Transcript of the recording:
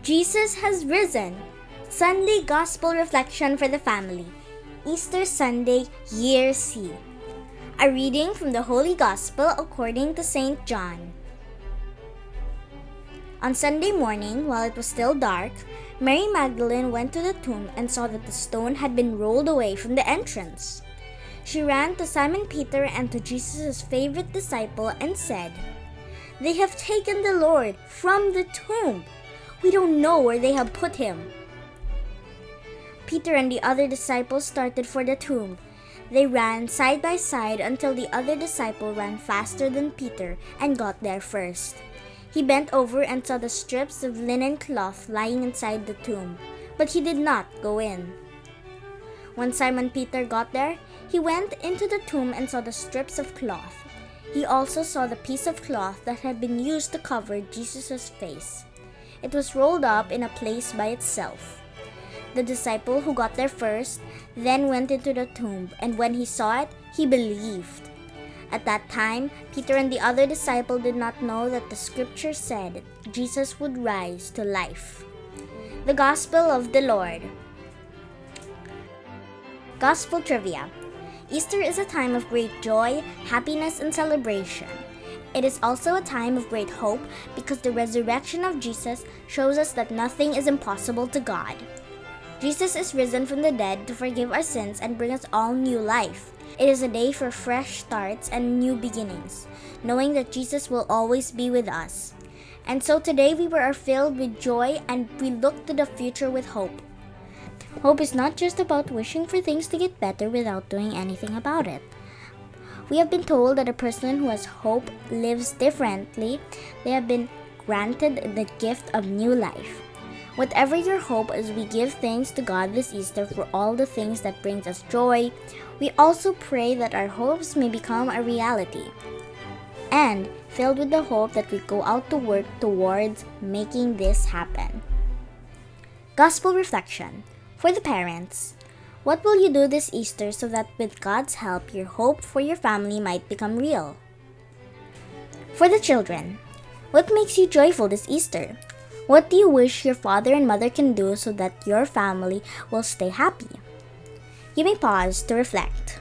Jesus has risen. Sunday Gospel Reflection for the Family. Easter Sunday, Year C. A reading from the Holy Gospel according to St. John. On Sunday morning, while it was still dark, Mary Magdalene went to the tomb and saw that the stone had been rolled away from the entrance. She ran to Simon Peter and to Jesus' favorite disciple and said, "They have taken the Lord from the tomb. We don't know where they have put him." Peter and the other disciples started for the tomb. They ran side by side until the other disciple ran faster than Peter and got there first. He bent over and saw the strips of linen cloth lying inside the tomb, but he did not go in. When Simon Peter got there, he went into the tomb and saw the strips of cloth. He also saw the piece of cloth that had been used to cover Jesus' face. It was rolled up in a place by itself. The disciple who got there first then went into the tomb, and when he saw it, he believed. At that time, Peter and the other disciple did not know that the scripture said Jesus would rise to life. The Gospel of the Lord. Gospel Trivia. Easter is a time of great joy, happiness, and celebration. It is also a time of great hope because the resurrection of Jesus shows us that nothing is impossible to God. Jesus is risen from the dead to forgive our sins and bring us all new life. It is a day for fresh starts and new beginnings, knowing that Jesus will always be with us. And so today we are filled with joy and we look to the future with hope. Hope is not just about wishing for things to get better without doing anything about it. We have been told that a person who has hope lives differently. They have been granted the gift of new life. Whatever your hope, as we give thanks to God this Easter for all the things that brings us joy, we also pray that our hopes may become a reality. And filled with the hope that we go out to work towards making this happen. Gospel Reflection. For the parents, what will you do this Easter so that with God's help, your hope for your family might become real? For the children, what makes you joyful this Easter? What do you wish your father and mother can do so that your family will stay happy? You may pause to reflect.